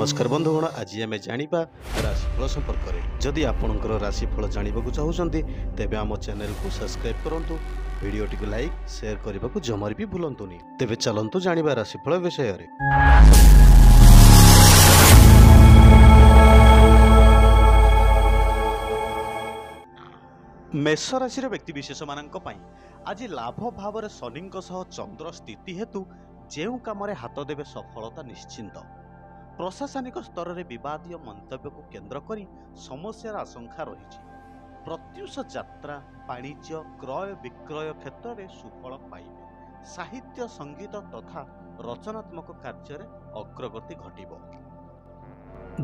नमस्कार बंधुगण आज आम जाना राशिफल संपर्क में जदि आपंकर राशिफल जानवा चाहते तेज आम चैनल को सब्सक्राइब करूँ वीडियोटी को लाइक शेयर करने को जमार भी भूलुनि तेज चलतु जाना राशिफल विषय में। मेष राशि व्यक्तिशेष मानक आज लाभ भाव में शनि चंद्र स्थिति हेतु जो कम हाथ देवे सफलता निश्चिंत। प्रशासनिक स्तर में विवादीय मंतव्य को केंद्र कर समस्यार आशंका रही। प्रत्युष यात्रा वाणिज्य क्रय विक्रय क्षेत्र में सुफल पाइबे। साहित्य संगीत तथा रचनात्मक कार्य अग्रगति घटिब।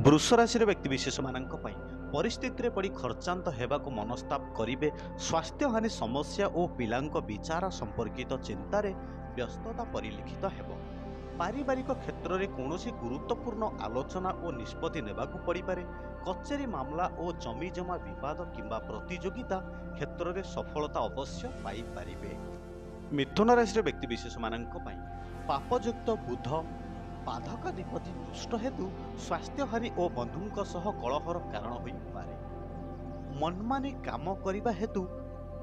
वृष राशि व्यक्तिशेष मानक परिस्थिति पड़ी खर्चांत होगाकू मनस्ताप करेंगे। स्वास्थ्य हानि समस्या और पिलांक विचार संपर्कित चिंतार व्यस्तता परिलक्षित हेब। पारिवारिक क्षेत्र में कौन गुरुत्वपूर्ण आलोचना और निष्पत्ति नेबाकू पड़ी पारे। कचेरी मामला और जमी जमा विवाद किंबा प्रतियोगिता क्षेत्र में सफलता अवश्य पाई पारिबे। मिथुन राशि व्यक्तिशेष मानक पापयुक्त बुध बाधकाधिपति दुष्ट हेतु स्वास्थ्य हानि और बंधुों सह कलहर कारण हो पारे। मनमानी काम करने हेतु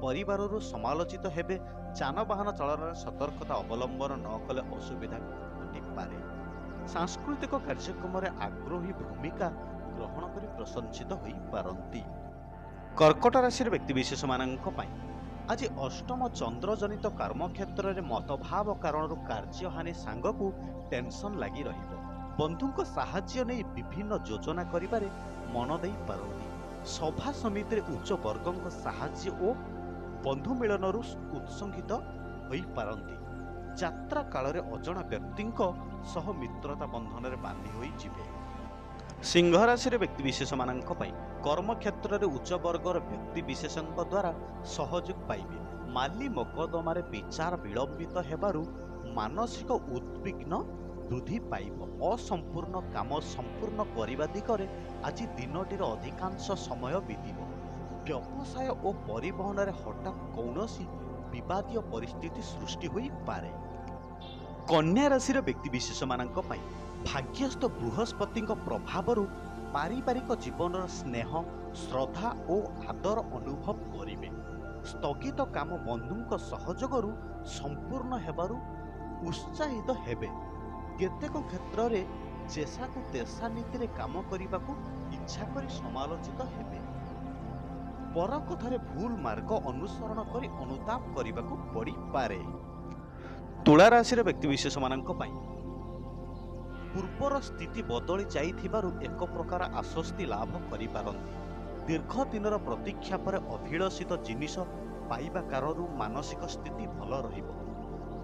परिवार समालोचित हेबे। जानवाहन चलन सतर्कता अवलंबन न कले असुविधा घटी पारे। सांस्कृतिक कार्यक्रम आग्रही भूमिका ग्रहण कर प्रशंसित हो पारंती। कर्कट राशि व्यक्तिशेष मानक आज अष्टम चंद्र जनित कर्म क्षेत्र में मतभाव कारण कार्य हानि सांगकू टेंशन लगी रहिबो। बंधुक साहाय्य नहीं विभिन्न योजना करिबारे मन देई पारंती। सभा समिति रे उच्च वर्गक साहाय्य और बंधु मिलनरु उत्संगित होई पारंती। यात्रा काल रे अजणा व्यक्तिंक सह मित्रता बंधन रे बांधी होई जिवे। सिंह राशि व्यक्तिशेष मानक कर्म क्षेत्र में उच्च वर्गर व्यक्ति विशेषों द्वारा सहयोग पाइबे। माली मकदमा विचार विलंबित हेबारु मानसिक उद्विग्न वृद्धि पाइब। असंपूर्ण काम संपूर्ण करने दिगरे आज दिनटीर अधिकांश समय बीतिब। व्यवसाय और परिवहन रे हठात कौनसी विवादीय परिस्थिति सृष्टि होई पारे। कन्या राशि व्यक्तिशेष मानक भाग्यस्थ बृहस्पति प्रभाव पारिवारिक जीवन स्नेह श्रद्धा और आदर अनुभव करेंगे। स्थगित काम बंधुों सहयोगरू संपूर्ण हेबारु उत्साहित हेबे। केतेक क्षेत्र में जेसा को तेसा नीति काम करने को इच्छा कर समालोचित हेबे। पर कथारे भूल मार्ग अनुसरण कर अनुताप करने को पड़ी पारे। तुला राशि व्यक्तिशेष मानक पूर्वर स्थिति बदली जाइथिबारु एक प्रकार आश्वस्ति लाभ करि पारंती। दीर्घ दिनर प्रतीक्षा पर अभिलषित जिनिस पाइबा कारण मानसिक स्थिति भल रहिबो।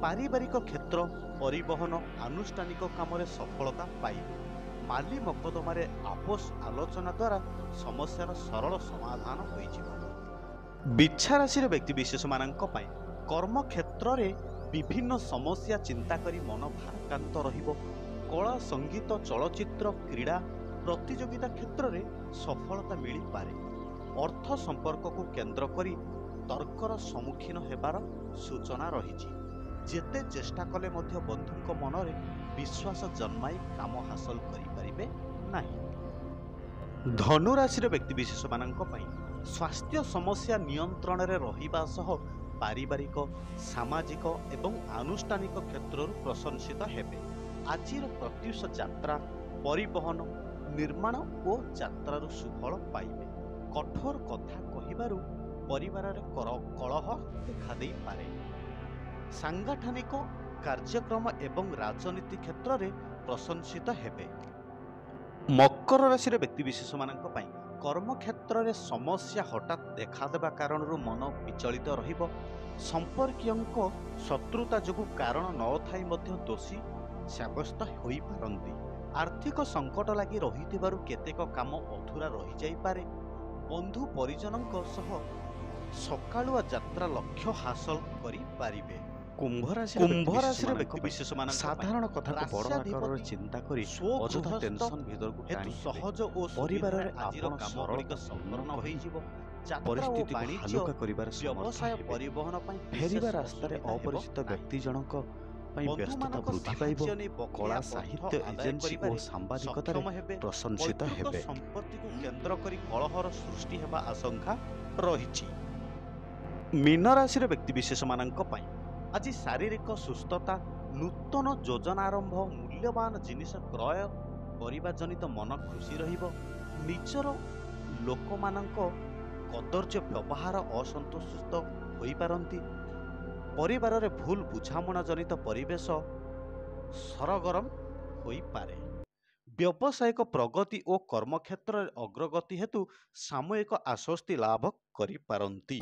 पारिवारिक क्षेत्र परिवहन आनुष्ठानिक काम सफलता पाइबे। माली मकदमा आपस आलोचना द्वारा समस्यार सरल समाधान होइजिबो। बिच्छा राशि व्यक्तिशेष मानक कर्म क्षेत्र में विभिन्न समस्या चिंता करी मन भाराक्रांत रहिबो। कला संगीत चलचित्र क्रीड़ा प्रतियोगिता क्षेत्र में सफलता मिल पारे। अर्थ संपर्क को केंद्र करी तर्कर सम्मुखीन हेबार सूचना रही। जेते चेष्टा कले मध्य बंधुक मन में विश्वास जन्माई काम हासिल करिपारिबे नाही। धनु राशि व्यक्तिशेष मानक स्वास्थ्य समस्या नियंत्रण में रहिबा सह पारिवारिक सामाजिक एवं आनुष्ठानिक क्षेत्र प्रशंसित हेबे। आजिर प्रत्युष यात्रा परिवहन निर्माण और यात्रार सुफल पाइबे। कठोर कथा कहिबारु परिवार कलह देखा दे पारे। सांगठनिक कार्यक्रम एवं राजनीति क्षेत्र में प्रशंसित हेबे। मकर राशि व्यक्तिशेष मानक कर्म क्षेत्र में समस्या हठात देखादेवा कारण मन विचलित रहिबो। संपर्कीयों शत्रुता जो कारण न थाई मध्य दोषी साब्यस्त होई पारंती। आर्थिक संकट लगी रहिथिबारु केतेक काम अधूरा रही जाई पारे। बंधु परिजनों सह सकाळुआ यात्रा लक्ष्य हासिल करि पारिबे। कुंभ राशि व्यक्तिशेष मानक साधारण कथा को बड़ आकार चिंता करी अଯଥା टेंशन भीतर को हेतु सहज और परिवार रे आपण सरल संपूर्ण होई जिवो। परिस्थिति को हल्का करिवार व्यवसाय परिवहन पई फेरिबा रास्ता रे अपरिचित व्यक्ति जनक ପାଇଁ ବ୍ୟସ୍ତତା ବୃଦ୍ଧି ପାଇବ। କଳା ସାହିତ୍ୟ ଏଜେନ୍ସି ଓ ସାମ୍ବାଦିକତାରେ ପ୍ରଶଂସିତ ହେବେ। ସମ୍ପତ୍ତିକୁ କେନ୍ଦ୍ର କରି କଳହର ସୃଷ୍ଟି ହେବା ଆଶଙ୍କା ରହିଛି। ମୀନ ରାଶିର ବ୍ୟକ୍ତିବିଶେଷମାନଙ୍କ ପାଇଁ ଆଜି ଶାରୀରିକ ସୁସ୍ଥତା, ନୂତନ ଯୋଜନା ଆରମ୍ଭ, ମୂଲ୍ୟବାନ ଜିନିଷ କ୍ରୟ କରିବା ଜନିତ ମନ ଖୁସି ରହିବ। ନିଜର ଲୋକମାନଙ୍କ କଦର୍ଯ୍ୟ ବ୍ୟବହାର ଅସନ୍ତୁଷ୍ଟ ହୋଇପାରନ୍ତି। ପରିବାରରେ ଭୁଲ ବୁଝାମଣା ଜନିତ ପରିବେଶ ସରଗରମ ହୋଇପାରେ। ବ୍ୟବସାୟିକ ପ୍ରଗତି ଓ କର୍ମକ୍ଷେତ୍ରରେ ଅଗ୍ରଗତି ହେତୁ ସାମୟିକ ଆଶ୍ୱସ୍ତି ଲାଭ କରିପାରନ୍ତି।